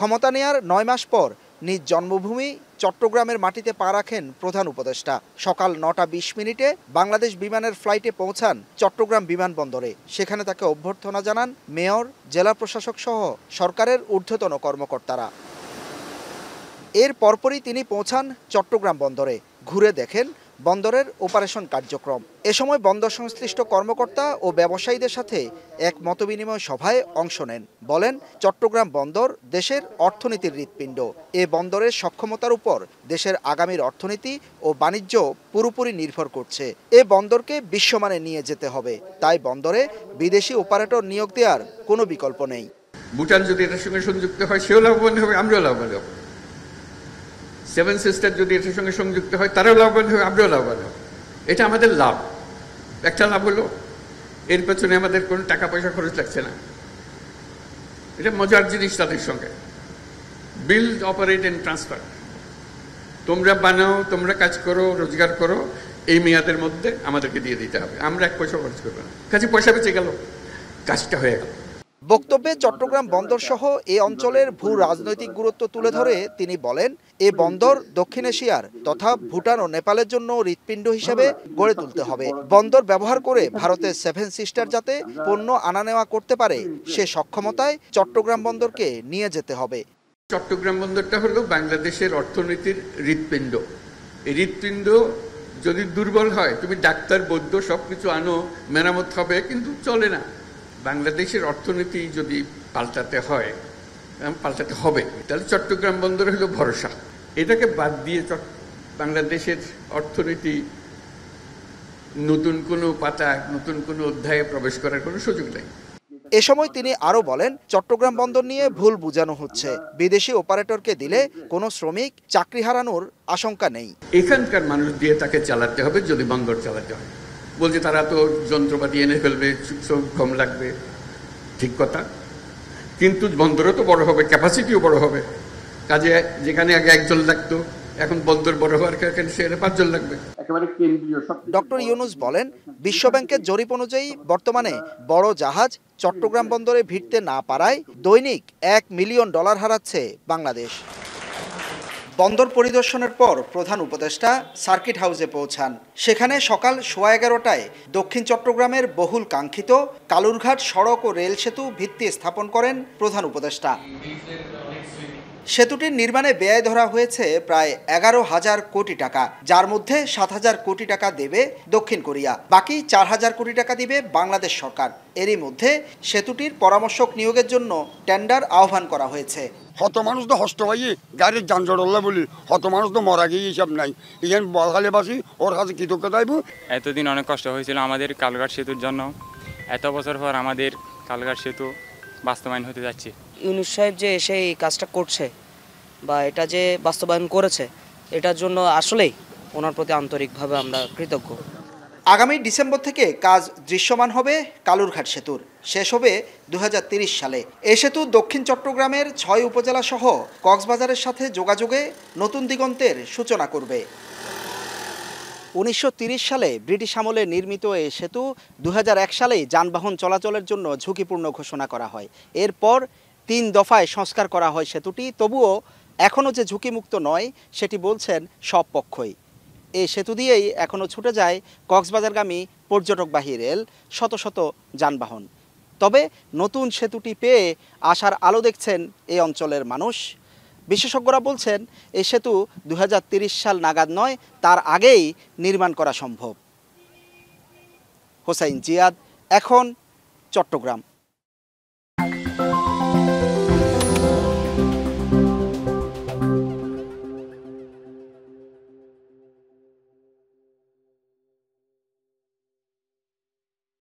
ক্ষমতা নেয়ার ৯ মাস পর নিজ জন্মভূমি চট্টগ্রামের মাটিতে পা রাখেন প্রধান উপদেষ্টা। সকাল ৯টা ২০ মিনিটে বাংলাদেশ বিমানের ফ্লাইটে পৌঁছান চট্টগ্রাম বিমানবন্দরে। সেখানে তাকে অভ্যর্থনা জানান মেয়র, জেলা প্রশাসক সহ সরকারের ঊর্ধ্বতন কর্মকর্তারা। এর পরপরই তিনি পৌঁছান চট্টগ্রাম বন্দরে। ঘুরে দেখেন বন্দরের অপারেশন কার্যক্রম। এ সময় বন্দর সংশ্লিষ্ট কর্মকর্তা ও ব্যবসায়ীদের সাথে এক মতবিনিময় সভায় অংশ নেন। বলেন, চট্টগ্রাম বন্দর দেশের অর্থনীতির হৃৎপিণ্ড। এ বন্দরের সক্ষমতার উপর দেশের আগামীর অর্থনীতি ও বাণিজ্য পুরোপুরি নির্ভর করছে। এ বন্দরকে বিশ্বমানে নিয়ে যেতে হবে। তাই বন্দরে বিদেশি অপারেটর নিয়োগ দেওয়ার কোনো বিকল্প নেই। ভুটান যদি এটার সঙ্গে সংযুক্ত হয়, সেও লাভবান হবে, আমরাও লাভবান হব। সেভেন সিস্টার যদি এটার সঙ্গে সংযুক্ত হয়, তারাও লাভবান হবে, আমরাও লাভবান হব। এটা আমাদের লাভ। একটা লাভ হলো, এর পেছনে আমাদের কোনো টাকা পয়সা খরচ লাগছে না। এটা মজার জিনিস তাদের সঙ্গে। Build, operate and transfer. তোমরা বানাও, তোমরা কাজ করো, রোজগার করো, এই মেয়াদের মধ্যে আমাদেরকে দিয়ে দিতে হবে। আমরা 1 পয়সা খরচ করবো না। কাজে পয়সা বেঁচে গেল, কাজটা হয়ে গেল। বক্তব্যে চট্টগ্রাম বন্দর সহ এ অঞ্চলের ভূ রাজনৈতিক গুরুত্ব তুলে ধরে তিনি বলেন, এ বন্দর দক্ষিণ এশিয়ার তথা ভুটান ও নেপালের জন্য হৃৎপিণ্ড হিসেবে গড়ে তুলতে হবে। বন্দর ব্যবহার করে ভারতের সেভেন সিস্টার যাতে পণ্য আনা নেওয়া করতে পারে, সে সক্ষমতায় চট্টগ্রাম বন্দরকে নিয়ে যেতে হবে। চট্টগ্রাম বন্দরটা হলো বাংলাদেশের অর্থনীতির হৃৎপিণ্ড। এই হৃৎপিণ্ড যদি দুর্বল হয়, তুমি ডাক্তার, বৈদ্য সবকিছু আনো, মেরামত হবে, কিন্তু চলে না। বাংলাদেশের অর্থনীতি যদি পাল্টাতে হয়, পাল্টাতে হবে, তাহলে চট্টগ্রাম বন্দর হলো ভরসা। এটাকে বাদ দিয়ে বাংলাদেশের অর্থনীতি নতুন কোনো পাতা, নতুন কোনো অধ্যায়ে প্রবেশ করার কোনো সুযোগ নেই। এ সময় তিনি আরও বলেন, চট্টগ্রাম বন্দর নিয়ে ভুল বোঝানো হচ্ছে। বিদেশি অপারেটরকে দিলে কোনো শ্রমিক চাকরি হারানোর আশঙ্কা নেই। এখানকার মানুষ দিয়ে তাকে চালাতে হবে যদি বন্দর চালাতে হয়। বলছে তারা তো যন্ত্রপাতি এনে ফেলবে, শ্রম কম লাগবে, ঠিক কথা, কিন্তু বন্দরও তো বড় হবে, ক্যাপাসিটিও বড় হবে। কাজে যেখানে আগে 1 জন লাগতো, এখন বন্দর বড় হওয়ার কারণে সেখানে 5 জন লাগবে। একেবারে কেন্দ্রীয়। ডক্টর ইউনুস বলেন, বিশ্বব্যাংকের জরিপ অনুযায়ী বর্তমানে বড় জাহাজ চট্টগ্রাম বন্দরে ভিড়তে না পারায় দৈনিক $1 মিলিয়ন হারাচ্ছে বাংলাদেশ। বন্দর পরিদর্শনের পর প্রধান উপদেষ্টা সার্কিট হাউসে পৌঁছান। সেখানে সকাল 11:15টায় দক্ষিণ চট্টগ্রামের বহুল কাঙ্ক্ষিত কালুরঘাট সড়ক ও রেল সেতু ভিত্তি স্থাপন করেন প্রধান উপদেষ্টা। সেতুটির নির্মাণে ব্যয় ধরা হয়েছে প্রায় 11,000 কোটি টাকা, যার মধ্যে 7,000 কোটি টাকা দেবে দক্ষিণ কোরিয়া, বাকি 4,000 কোটি টাকা দিবে বাংলাদেশ সরকার। এরই মধ্যে সেতুটির পরামর্শক নিয়োগের জন্য টেন্ডার আহ্বান করা হয়েছে। হত মানুষ তো হস্ত পাই গাড়ির যানজট হল্লা বলি, হত মানুষ তো মরা গিয়ে হিসাব নাই। এখানে বলখালে বাসি, ওর কাছে কৃতজ্ঞতা আইব। এতদিন অনেক কষ্ট হয়েছিল আমাদের কালঘাট সেতুর জন্য। এত বছর পর আমাদের কালঘাট সেতু বাস্তবায়ন হতে যাচ্ছে। ইউনুস সাহেব যে এসে এই কাজটা করছে বা এটা যে বাস্তবায়ন করেছে, এটার জন্য আসলেই ওনার প্রতি আন্তরিকভাবে আমরা কৃতজ্ঞ। আগামী ডিসেম্বর থেকে কাজ দৃশ্যমান হবে কালুরঘাট সেতুর। শেষ হবে 2030 সালে। এ সেতু দক্ষিণ চট্টগ্রামের 6 উপজেলা সহ কক্সবাজারের সাথে যোগাযোগে নতুন দিগন্তের সূচনা করবে। 1930 সালে ব্রিটিশ আমলে নির্মিত এই সেতু 2001 সালেই যানবাহন চলাচলের জন্য ঝুঁকিপূর্ণ ঘোষণা করা হয়। এরপর 3 দফায় সংস্কার করা হয় সেতুটি। তবুও এখনও যে ঝুঁকিমুক্ত নয় সেটি বলছেন সব পক্ষই। এই সেতু দিয়েই এখনও ছুটে যায় কক্সবাজারগামী পর্যটকবাহী রেল, শত শত যানবাহন। তবে নতুন সেতুটি পেয়ে আশার আলো দেখছেন এই অঞ্চলের মানুষ। বিশেষজ্ঞরা বলছেন এই সেতু 2030 সাল নাগাদ নয়, তার আগেই নির্মাণ করা সম্ভব। হোসাইন জিয়াদ, এখন, চট্টগ্রাম।